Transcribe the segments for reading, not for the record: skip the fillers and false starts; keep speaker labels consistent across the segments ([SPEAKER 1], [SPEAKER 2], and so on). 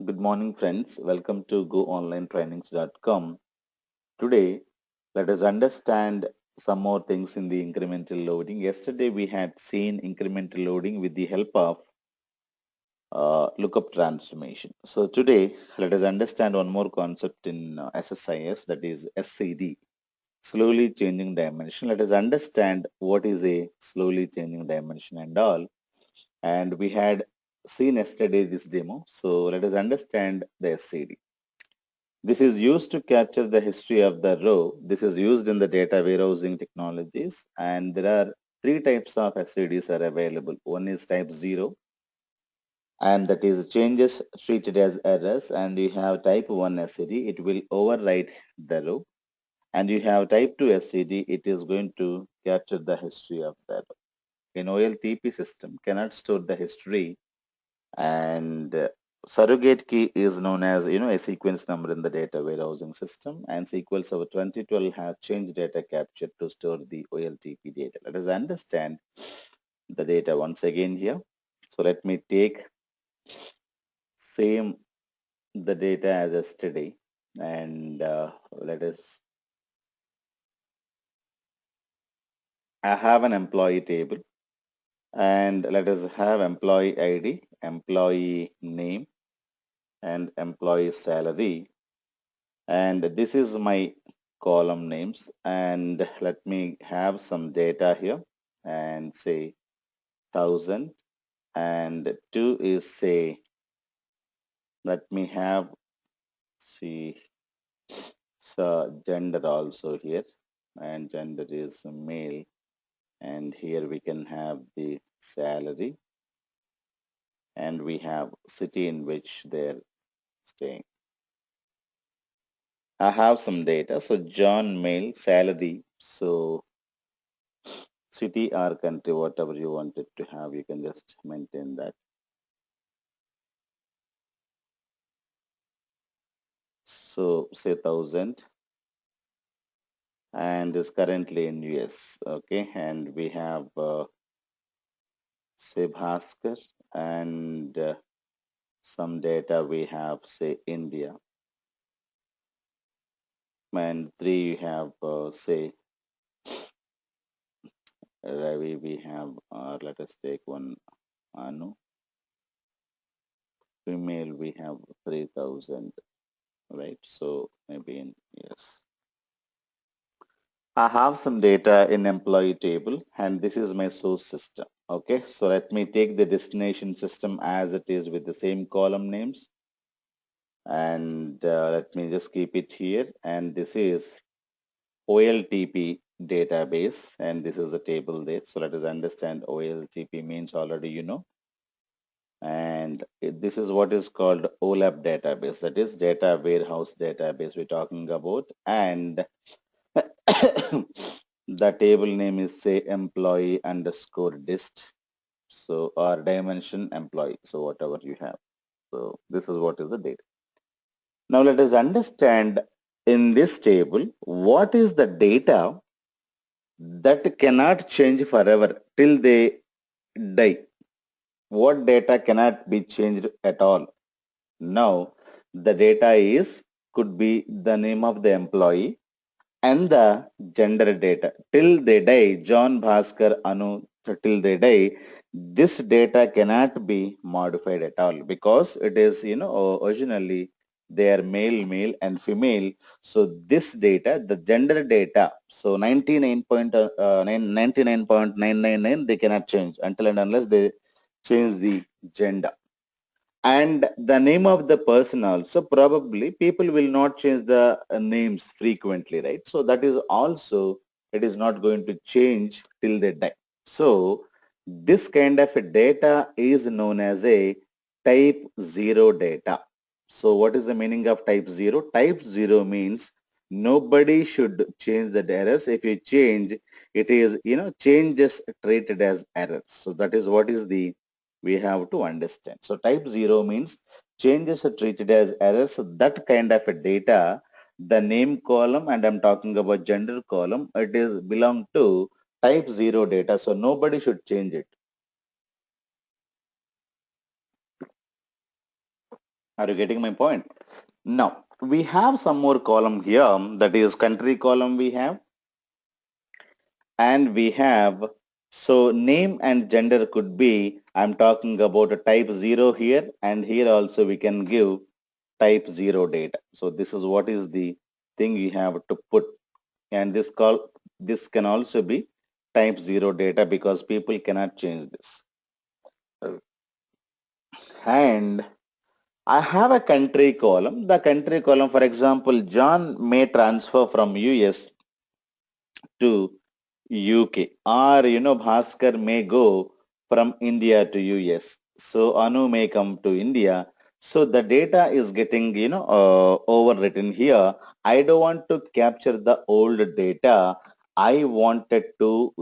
[SPEAKER 1] Good morning, friends. Welcome to goonlinetrainings.com. Today, let us understand some more things in the incremental loading. Yesterday, we had seen incremental loading with the help of lookup transformation. So today, let us understand one more concept in SSIS, that is SCD, slowly changing dimension. Let us understand what is a slowly changing dimension and all. And we had seen yesterday this demo. So let us understand the SCD. This is used to capture the history of the row. This is used in the data warehousing technologies, and there are three types of SCDs are available. One is type 0, and that is changes treated as errors, and you have type 1 SCD, it will overwrite the row, and you have type 2 SCD, it is going to capture the history of the row. In OLTP system, cannot store the history, and surrogate key is known as a sequence number in the data warehousing system, and SQL Server 2012 has changed data capture to store the OLTP data. Let us understand the data once again here. So let me take same the data as yesterday, and let us I have an employee table, and let us have employee ID, employee name, and employee salary. And this is my column names, and let me have some data here and say 1000, and 2 is say, let me have, see, so gender also here, and gender is male, and here we can have the salary, and we have city in which they're staying. I have some data. So John male, salary, so city or country, whatever you wanted to have, you can just maintain that. So say 1000, and is currently in US. Okay, and we have say Bhaskar, and some data we have say India, and 3 you have say Ravi. We have let us take one Anu, female we have 3000, right? So maybe in yes. I have some data in employee table, and this is my source system. Okay, so let me take the destination system as it is with the same column names, and let me just keep it here. And this is OLTP database, and this is the table there. So let us understand OLTP means already you know. And this is what is called OLAP database, that is data warehouse database we're talking about. And the table name is say employee underscore dist, so or dimension employee, so whatever you have. So this is what is the data. Now let us understand in this table what is the data that cannot change forever till they die. What data cannot be changed at all? Now the data is could be the name of the employee and the gender data. Till they die, John, Bhaskar, Anu, till they die, this data cannot be modified at all because it is, originally they are male, male and female. So this data, the gender data, so 99.999, they cannot change until and unless they change the gender. And the name of the person also, probably people will not change the names frequently, right? So that is also, it is not going to change till they die. So this kind of a data is known as a type 0 data. So what is the meaning of type 0? Type 0 means nobody should change the errors. If you change, it is, changes treated as errors. So that is what is the we have to understand. So type 0 means changes are treated as errors. So that kind of a data, the name column, and I'm talking about gender column, it is belong to type 0 data. So nobody should change it. Are you getting my point? Now, we have some more column here, that is country column we have, and we have, so name and gender could be, I'm talking about a type 0 here, and here also we can give type 0 data. So this is what is the thing you have to put, and this can also be type 0 data because people cannot change this. And I have a country column. The country column, for example, John may transfer from US to UK, or Bhaskar may go from India to US. So Anu may come to India. So the data is getting overwritten here. I don't want to capture the old data. I wanted to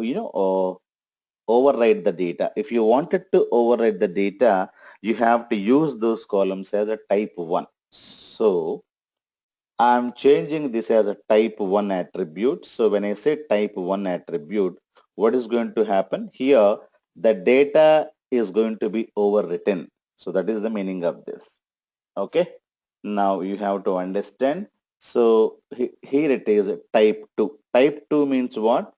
[SPEAKER 1] override the data. If you wanted to override the data, you have to use those columns as a type 1. So I'm changing this as a type 1 attribute. So when I say type 1 attribute, what is going to happen? Here, the data is going to be overwritten. So that is the meaning of this. Okay. Now you have to understand. So here it is type 2. Type 2 means what?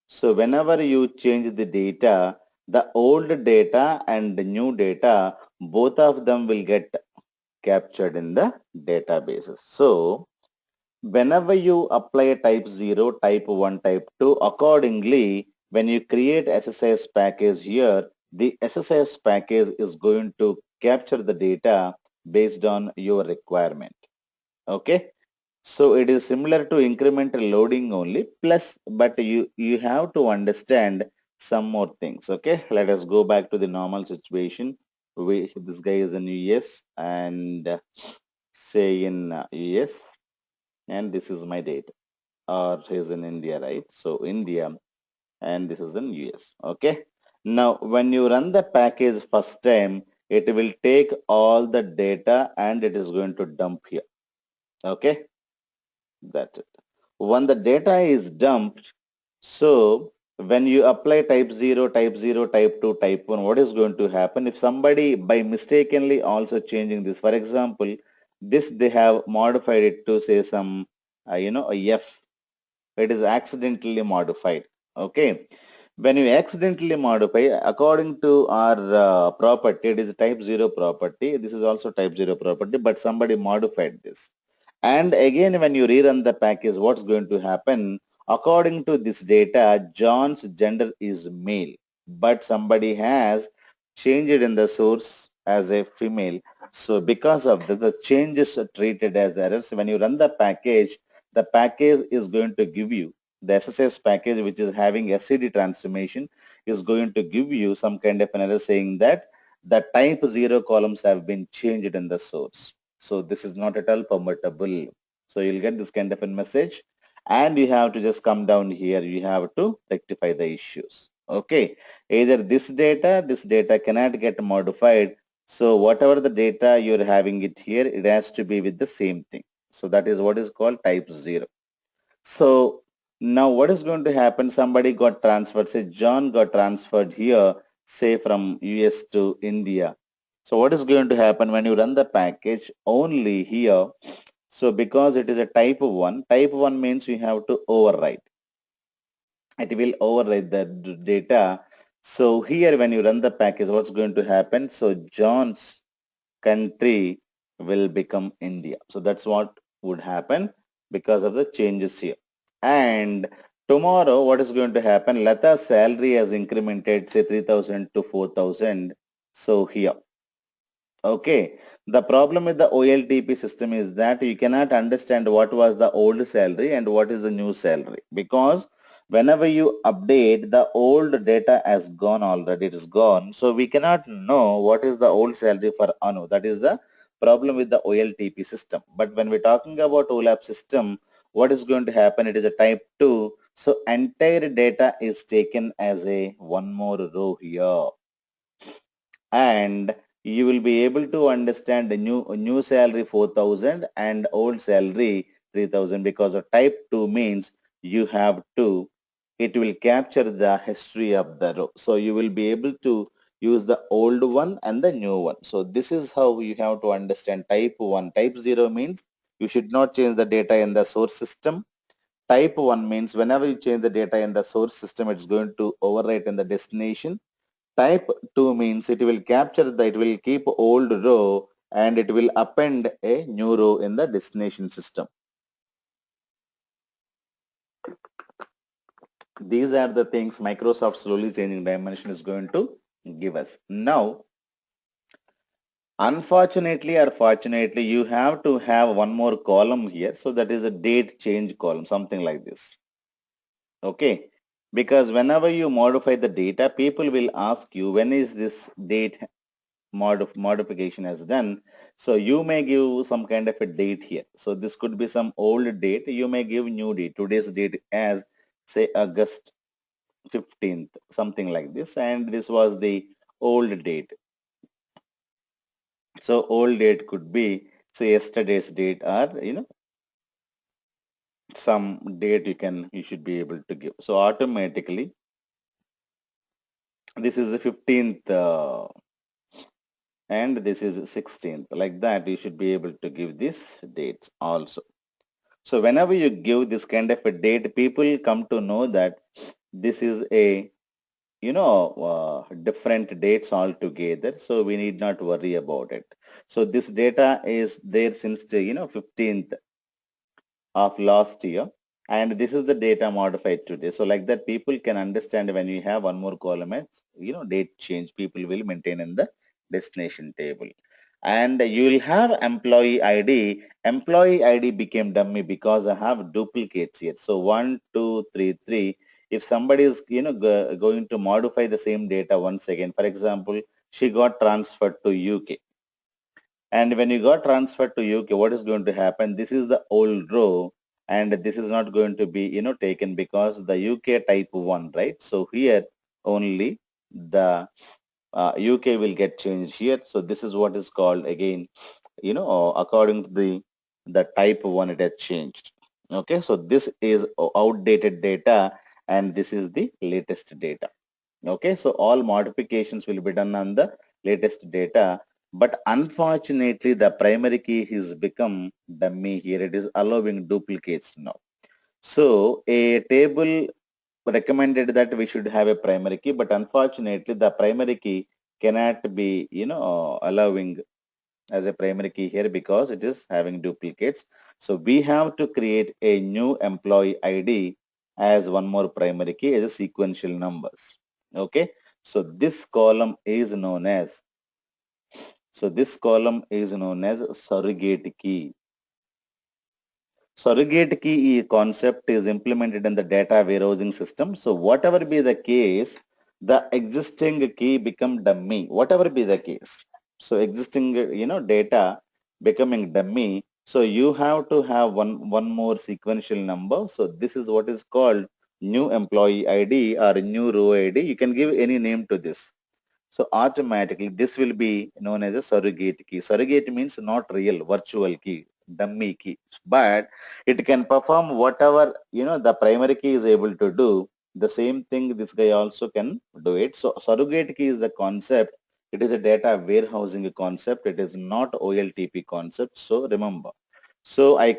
[SPEAKER 1] So whenever you change the data, the old data and the new data, both of them will get captured in the databases. So whenever you apply a type 0, type 1, type 2, accordingly, when you create SSIS package here, the SSIS package is going to capture the data based on your requirement. Okay. So it is similar to incremental loading only, plus, but you have to understand some more things. Okay. Let us go back to the normal situation. This guy is in US and say in US, and this is my date, or he's in India, right? So India, and this is in US. Okay. Now, when you run the package first time, it will take all the data and it is going to dump here. Okay. That's it. When the data is dumped, so when you apply type 0, type 0, type 2, type 1, what is going to happen? If somebody by mistakenly also changing this, for example, this they have modified it to say some, a F, it is accidentally modified. Okay. When you accidentally modify, according to our property, it is type 0 property. This is also type 0 property, but somebody modified this. And again, when you rerun the package, what's going to happen? According to this data, John's gender is male, but somebody has changed it in the source as a female. So because of the changes are treated as errors. When you run the package is going to give you the SSS package, which is having SCD transformation, is going to give you some kind of an error saying that the type 0 columns have been changed in the source. So this is not at all permittable. So you'll get this kind of a message and you have to just come down here. You have to rectify the issues. Okay. Either this data cannot get modified. So whatever the data you're having it here, it has to be with the same thing. So that is what is called type 0. So now what is going to happen? Somebody got transferred, say John got transferred here, say from US to India. So what is going to happen when you run the package only here? So because it is a type 1 means you have to overwrite. It will overwrite the data. So here when you run the package, what's going to happen? So John's country will become India. So that's what would happen because of the changes here. And tomorrow, what is going to happen? Lata's salary has incremented, say 3,000 to 4,000. So here, okay. The problem with the OLTP system is that you cannot understand what was the old salary and what is the new salary, because whenever you update, the old data has gone already, it is gone. So we cannot know what is the old salary for Anu. That is the problem with the OLTP system. But when we're talking about OLAP system, what is going to happen? It is a type 2. So entire data is taken as a one more row here, and you will be able to understand the new salary 4,000 and old salary 3,000, because of type 2 means you have to, it will capture the history of the row. So you will be able to use the old one and the new one. So this is how you have to understand type 1. Type 0 means you should not change the data in the source system. Type 1 means whenever you change the data in the source system, it's going to overwrite in the destination. Type 2 means it will capture the, it will keep old row and it will append a new row in the destination system. These are the things Microsoft slowly changing dimension is going to give us. Now, unfortunately or fortunately, you have to have one more column here. So that is a date change column, something like this. Okay. Because whenever you modify the data, people will ask you, when is this date modification has done? So you may give some kind of a date here. So this could be some old date. You may give new date, today's date as say August 15th, something like this. And this was the old date. So old date could be say yesterday's date or, some date you should be able to give. So automatically, this is the 15th and this is 16th. Like that, you should be able to give these dates also. So whenever you give this kind of a date, people come to know that this is a different dates altogether, so we need not worry about it. So this data is there since the 15th of last year, and this is the data modified today. So like that, people can understand when you have one more column as date change, people will maintain in the destination table. And you will have employee ID. Employee ID became dummy because I have duplicates here. So 1, 2, 3, 3. If somebody is going to modify the same data once again, for example, she got transferred to UK. And when you got transferred to UK, what is going to happen? This is the old row, and this is not going to be, taken because the UK type 1, right? So here only the UK will get changed here. So this is what is called again, according to the type 1, it has changed. Okay, so this is outdated data, and this is the latest data. Okay, so all modifications will be done on the latest data, but unfortunately the primary key has become dummy here. It is allowing duplicates now. So a table recommended that we should have a primary key, but unfortunately the primary key cannot be allowing as a primary key here because it is having duplicates. So we have to create a new employee ID as one more primary key as a sequential numbers. Okay, so this column is known as surrogate key. Surrogate key concept is implemented in the data warehousing system. So whatever be the case, the existing key become dummy, whatever be the case. So existing, data becoming dummy. So you have to have one more sequential number. So this is what is called new employee ID or new row ID. You can give any name to this. So automatically this will be known as a surrogate key. Surrogate means not real, virtual key, dummy key, but it can perform whatever, the primary key is able to do. The same thing this guy also can do it. So surrogate key is the concept. It is a data warehousing concept. It is not OLTP concept. So remember. So I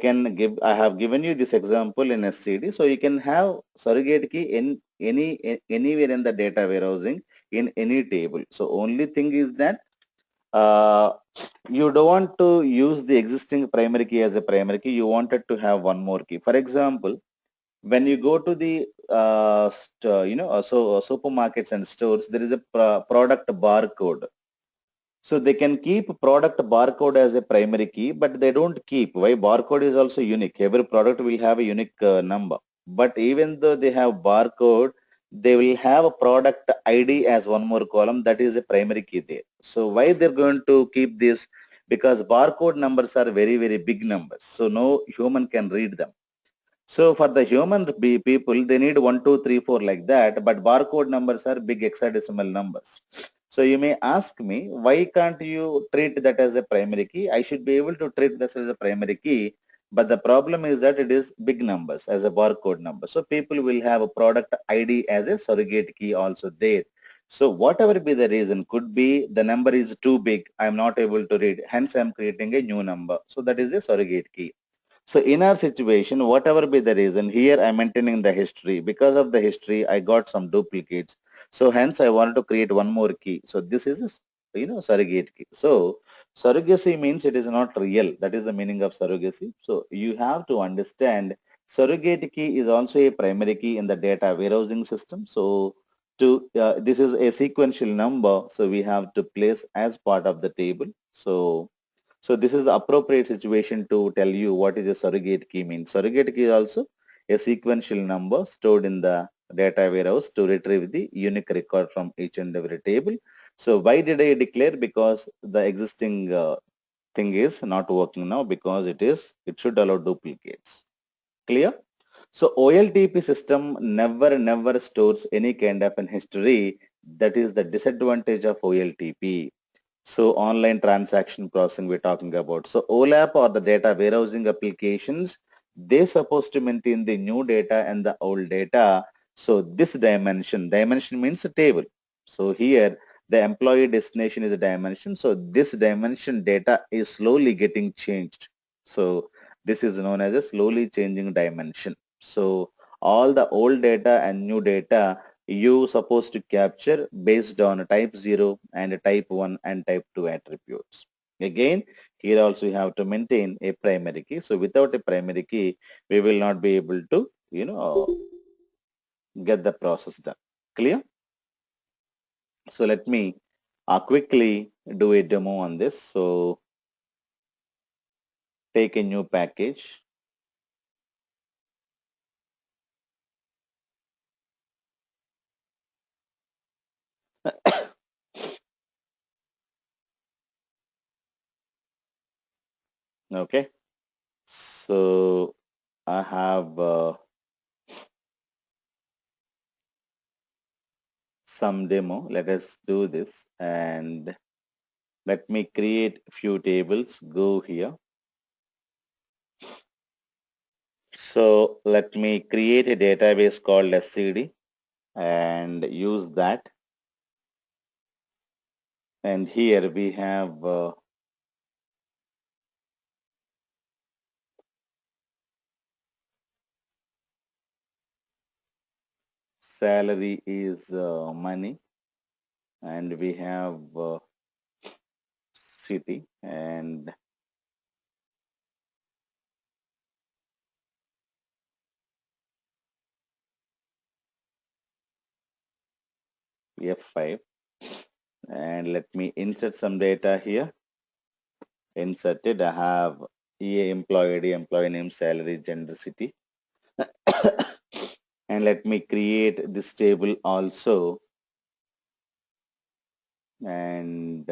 [SPEAKER 1] have given you this example in SCD. So you can have surrogate key in anywhere in the data warehousing in any table. So only thing is that uh, you don't want to use the existing primary key as a primary key. You wanted to have one more key. For example, when you go to the supermarkets and stores, there is a product barcode. So they can keep product barcode as a primary key, but they don't keep. Why? Barcode is also unique. Every product will have a unique number. But even though they have barcode, they will have a product ID as one more column. That is a primary key there. So why they're going to keep this? Because barcode numbers are very, very big numbers. So no human can read them. So for the human people, they need 1, 2, 3, 4 like that, but barcode numbers are big hexadecimal numbers. So you may ask me, why can't you treat that as a primary key? I should be able to treat this as a primary key, but the problem is that it is big numbers as a barcode number. So people will have a product ID as a surrogate key also there. So whatever be the reason, could be the number is too big, I'm not able to read, hence I'm creating a new number. So that is a surrogate key. So in our situation, whatever be the reason, here I'm maintaining the history. Because of the history, I got some duplicates. So hence I wanted to create one more key. So this is a surrogate key. So surrogacy means it is not real. That is the meaning of surrogacy. So you have to understand surrogate key is also a primary key in the data warehousing system. So this is a sequential number. So we have to place as part of the table. So this is the appropriate situation to tell you what is a surrogate key means. Surrogate key is also a sequential number stored in the data warehouse to retrieve the unique record from each and every table. So why did I declare? Because the existing thing is not working now because it should allow duplicates. Clear? So OLTP system never stores any kind of an history. That is the disadvantage of OLTP. So online transaction processing we're talking about. So OLAP or the data warehousing applications, they're supposed to maintain the new data and the old data. So this dimension means a table. So here the employee destination is a dimension. So this dimension data is slowly getting changed. So this is known as a slowly changing dimension. So all the old data and new data you supposed to capture based on type 0 and type 1 and type 2 attributes. Again, here also you have to maintain a primary key. So without a primary key, we will not be able to, get the process done. Clear? So let me quickly do a demo on this. So take a new package. Okay. So I have some demo. Let us do this and let me create a few tables. Go here. So let me create a database called SCD and use that. And here we have salary is money, and we have city and F5. And let me insert some data here. Inserted, I have EA employee ID, employee name, salary, gender, city. And let me create this table also. And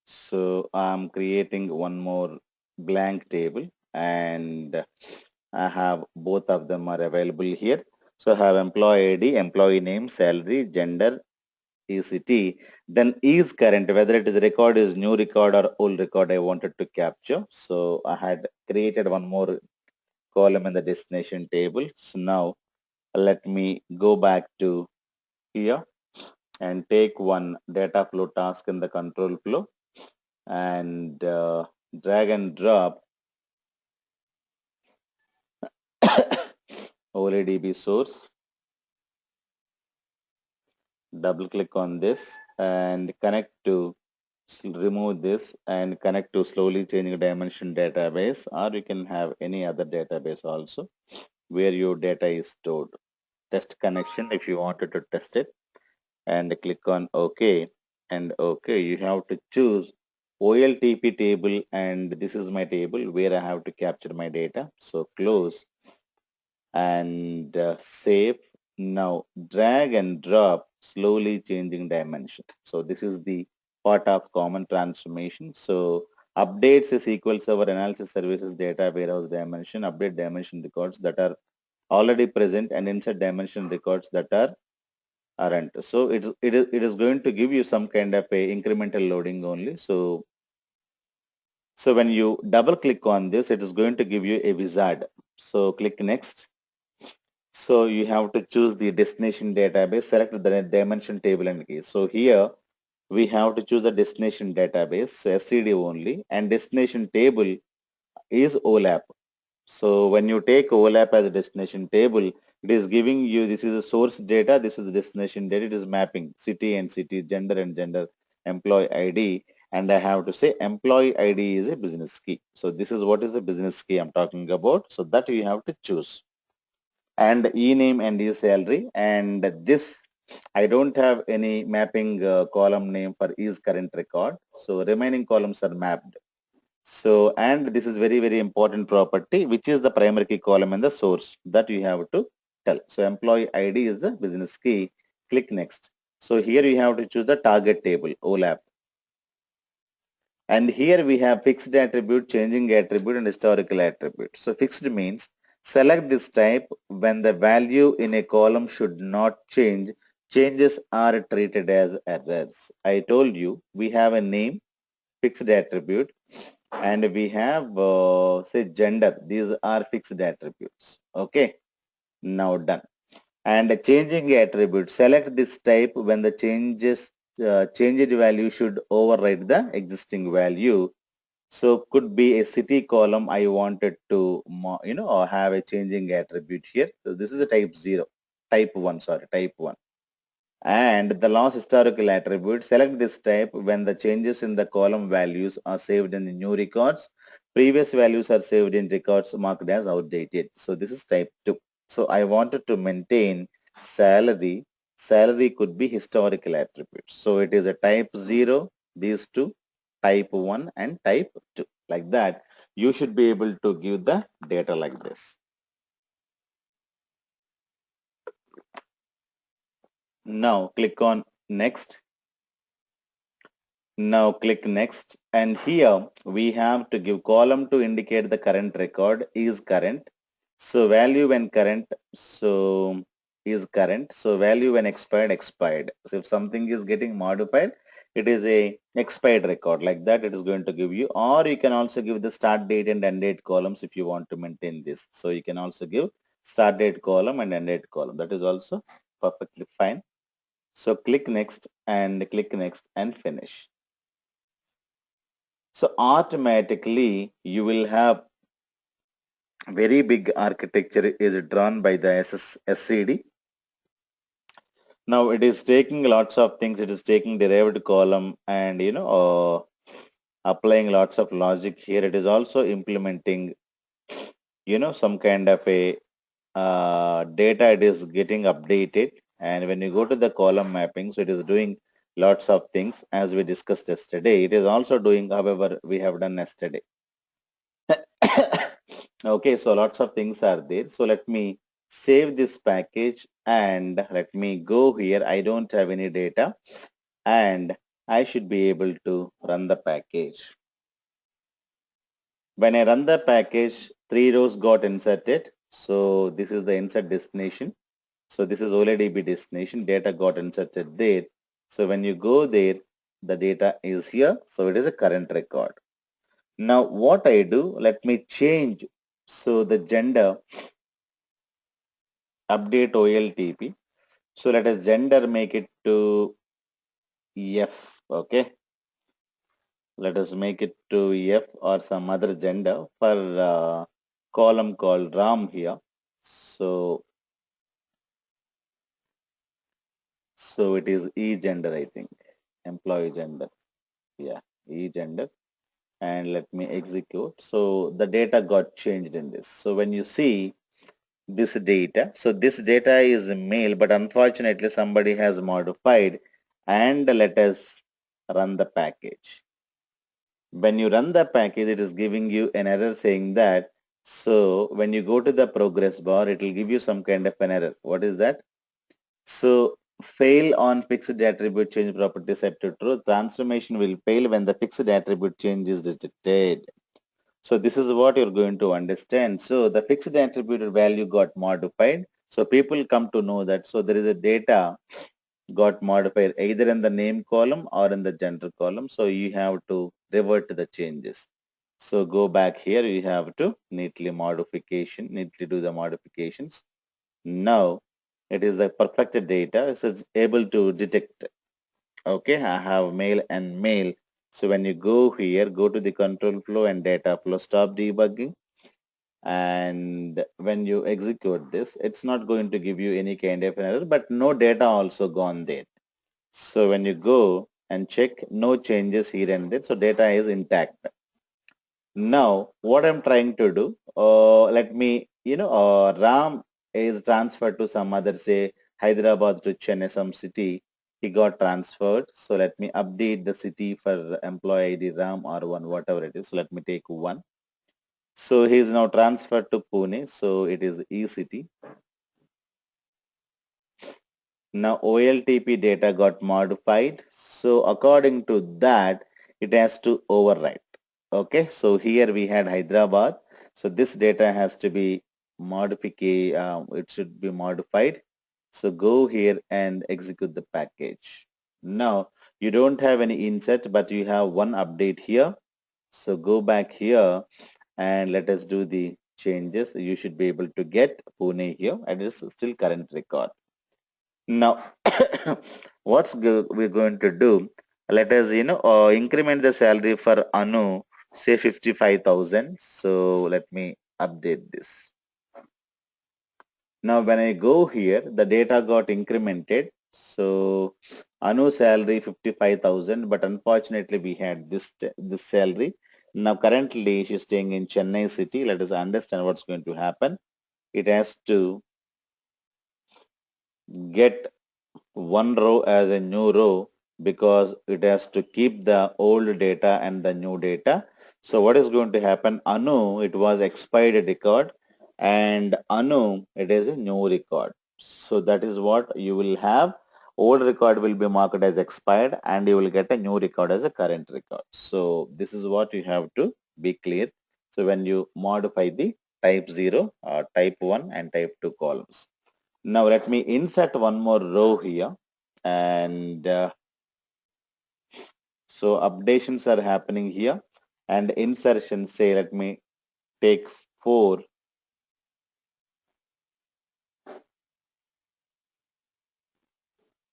[SPEAKER 1] so I'm creating one more blank table and I have both of them are available here. So I have employee ID, employee name, salary, gender, ECT, then is current, whether it is record is new record or old record I wanted to capture. So I had created one more column in the destination table. So now let me go back to here and take one data flow task in the control flow and drag and drop OLEDB source, double click on this and connect to remove this and connect to slowly changing dimension database, or you can have any other database also where your data is stored. Test connection if you wanted to test it and click on OK and OK. You have to choose OLTP table and this is my table where I have to capture my data. So close and save. Now drag and drop slowly changing dimension. So this is the part of common transformation. So updates is SQL Server analysis services data warehouse dimension, update dimension records that are already present and insert dimension records that are aren't. So it is going to give you some kind of a incremental loading only. So when you double click on this, it is going to give you a wizard. So click next. So you have to choose the destination database, select the dimension table and key. So here we have to choose the destination database, so SCD only, and destination table is OLAP. So when you take OLAP as a destination table, it is giving you, this is a source data, this is a destination data, it is mapping city and city, gender and gender, employee ID, and I have to say employee ID is a business key. So this is what is a business key I'm talking about. So that you have to choose. And e-name and e-salary, and this I don't have any mapping column name for is current record. So remaining columns are mapped. So, and this is very, very important property, which is the primary key column and the source that you have to tell. So employee ID is the business key. Click next. So here you have to choose the target table, OLAP. And here we have fixed attribute, changing attribute, and historical attribute. So fixed means select this type when the value in a column should not change. Changes are treated as errors. I told you we have a name, fixed attribute, and we have say gender. These are fixed attributes. Okay, now done. And changing attribute, select this type when the changed value should override the existing value. So could be a city column. I wanted to or have a changing attribute here. So this is a type 0, type 1, sorry, type 1. And the last historical attribute, select this type when the changes in the column values are saved in the new records. Previous values are saved in records marked as outdated. So this is type 2. So I wanted to maintain salary. Salary could be historical attributes. So it is a type 0, these two, type 1 and type 2. Like that, you should be able to give the data like this. Now click on next. Now click next, and here we have to give column to indicate the current record is current. So value when current, so is current. So value when expired, expired. So if something is getting modified, it is a expired record. Like that it is going to give you, or you can also give the start date and end date columns if you want to maintain this. So you can also give start date column and end date column. That is also perfectly fine. So click next and finish. So automatically you will have very big architecture is drawn by the SCD. Now it is taking lots of things. It is taking derived column and applying lots of logic here. It is also implementing some kind of a data. It is getting updated, and when you go to the column mapping, so it is doing lots of things as we discussed yesterday. It is also doing, however, we have done yesterday. Okay, so lots of things are there. So let me save this package and let me go here. I don't have any data and I should be able to run the package. When I run the package, 3 rows got inserted. So this is the insert destination. So this is OLEDB destination. Data got inserted there. So when you go there, the data is here. So it is a current record. Now what I do, let me change. So the gender update OLTP. So let us gender make it to F. Okay. Let us make it to F or some other gender for column called Ram here. So it is E gender, I think. Employee gender. Yeah, E gender. And let me execute. So the data got changed in this. So when you see this data, so this data is male, but unfortunately somebody has modified, and let us run the package. When you run the package, it is giving you an error saying that, so when you go to the progress bar, it will give you some kind of an error. What is that? So fail on fixed attribute change property set to true. Transformation will fail when the fixed attribute change is detected. So this is what you're going to understand. So the fixed attribute value got modified. So people come to know that. So there is a data got modified either in the name column or in the gender column. So you have to revert to the changes. So go back here, you have to neatly do the modifications. Now it is the perfected data, so it's able to detect. Okay, I have male and male. So when you go here, go to the control flow and data flow, stop debugging. And when you execute this, it's not going to give you any kind of an error, but no data also gone there. So when you go and check, no changes here and there, so data is intact. Now what I'm trying to do, let me, Ram is transferred to some other, say Hyderabad to Chennai, some city. He got transferred. So let me update the city for employee ID Ram or one, whatever it is. So let me take one. So he is now transferred to Pune. So it is E-city. Now OLTP data got modified. So according to that, it has to overwrite. Okay, so here we had Hyderabad. So this data has to be it should be modified. So go here and execute the package. Now you don't have any insert, but you have one update here. So go back here and let us do the changes. You should be able to get Pune here, and it's still current record. Now, we're going to do? Let us, increment the salary for Anu, say 55,000. So let me update this. Now, when I go here, the data got incremented. So Anu salary 55,000, but unfortunately we had this salary. Now, currently she's staying in Chennai city. Let us understand what's going to happen. It has to get one row as a new row because it has to keep the old data and the new data. So what is going to happen? Anu, it was expired record, and Anu, it is a new record. So that is what you will have. Old record will be marked as expired and you will get a new record as a current record. So this is what you have to be clear. So when you modify the type 0, type 1 and type 2 columns. Now let me insert one more row here, and so updations are happening here, and insertion, say let me take 4.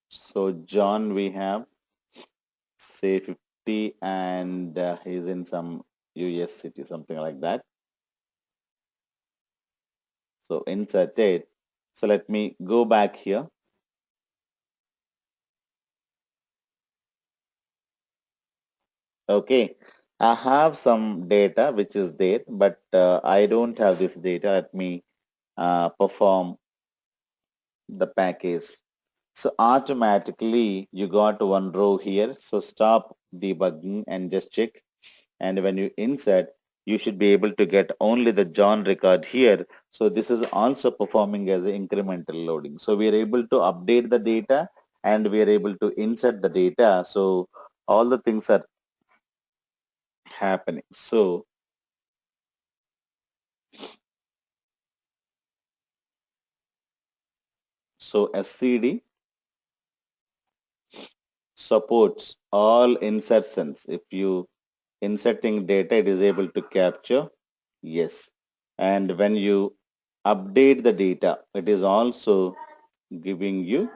[SPEAKER 1] So John we have say 50 and he's in some US city, something like that. So insert it. So let me go back here. Okay, I have some data which is there, but I don't have this data. Let me perform the package. So automatically you got one row here. So stop debugging and just check. And when you insert, you should be able to get only the John record here. So this is also performing as an incremental loading. So we are able to update the data and we are able to insert the data. So all the things are happening. So SCD supports all insertions. If you inserting data, it is able to capture. Yes. And when you update the data, it is also giving you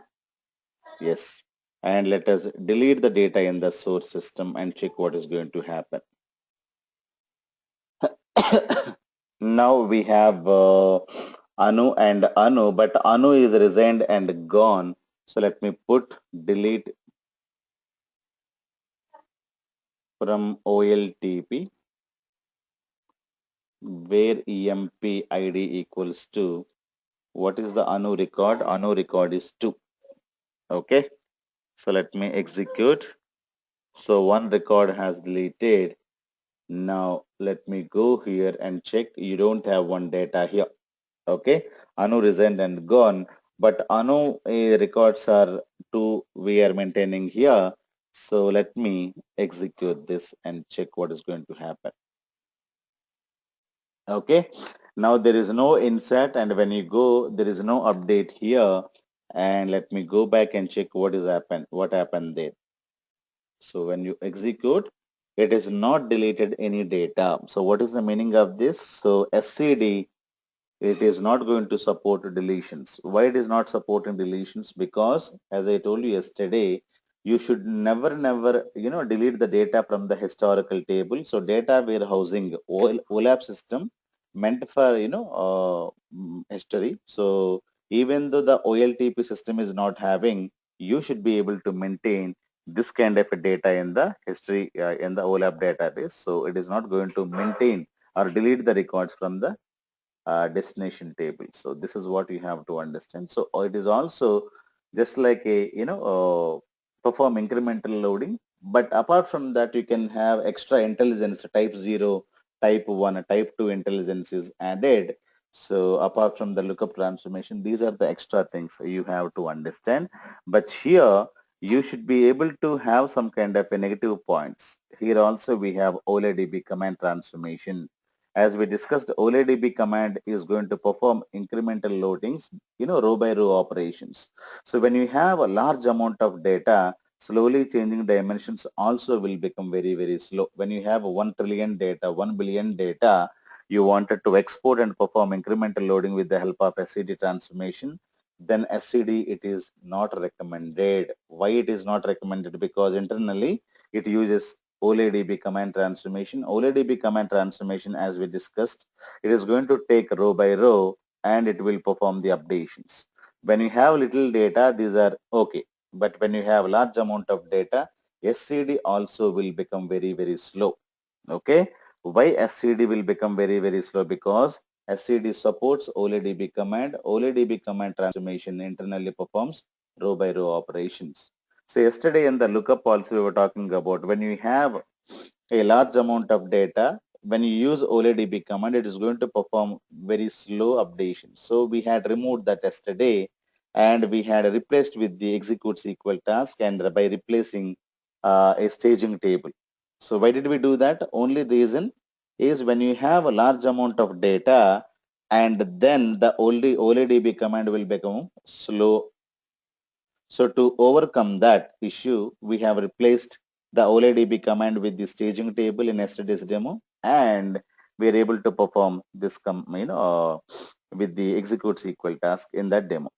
[SPEAKER 1] yes. And let us delete the data in the source system and check what is going to happen. Now we have Anu and Anu, but Anu is resigned and gone. So let me put delete from OLTP where EMP ID equals to what is the Anu record? Anu record is 2. Okay. So let me execute. So one record has deleted. Now let me go here and check. You don't have one data here. Okay. Anu resigned and gone. But Anu records are 2 we are maintaining here. So let me execute this and check what is going to happen. Okay. Now there is no insert, and when you go, there is no update here. And let me go back and check what happened there. So when you execute, it is not deleted any data. So what is the meaning of this? So SCD, it is not going to support deletions. Why it is not supporting deletions? Because as I told you yesterday, you should never, delete the data from the historical table. So data warehousing OLAP system meant for, history. So even though the OLTP system is not having, you should be able to maintain this kind of a data in the history, in the OLAP database. So it is not going to maintain or delete the records from the destination table. So this is what you have to understand. So it is also just like a, perform incremental loading. But apart from that, you can have extra intelligence, type 0, type 1, type 2 intelligence is added. So apart from the lookup transformation, these are the extra things you have to understand. But here, you should be able to have some kind of a negative points. Here also we have OLEDB command transformation. As we discussed, OLEDB command is going to perform incremental loadings, row by row operations. So when you have a large amount of data, slowly changing dimensions also will become very slow. When you have 1 trillion data, 1 billion data, you wanted to export and perform incremental loading with the help of SCD transformation, then SCD it is not recommended. Why it is not recommended? Because internally it uses OLEDB command transformation. OLEDB command transformation, as we discussed, it is going to take row by row and it will perform the updations. When you have little data, these are okay. But when you have large amount of data, SCD also will become very slow. Okay. Why SCD will become very slow? Because SCD supports OLEDB command. OLEDB command transformation internally performs row by row operations. So yesterday in the lookup also we were talking about when you have a large amount of data, when you use OLEDB command, it is going to perform very slow updation. So we had removed that yesterday and we had replaced with the execute SQL task and by replacing a staging table. So why did we do that? Only reason is when you have a large amount of data and then the only OLEDB command will become slow. So to overcome that issue, we have replaced the OLEDB command with the staging table in yesterday's demo, and we are able to perform this, with the execute SQL task in that demo.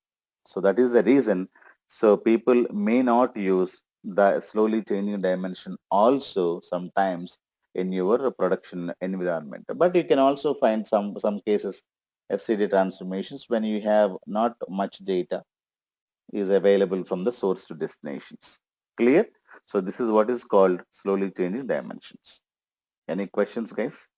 [SPEAKER 1] So that is the reason. So people may not use the slowly changing dimension also sometimes in your production environment. But you can also find some cases SCD transformations when you have not much data is available from the source to destinations. Clear? So this is what is called slowly changing dimensions. Any questions, guys?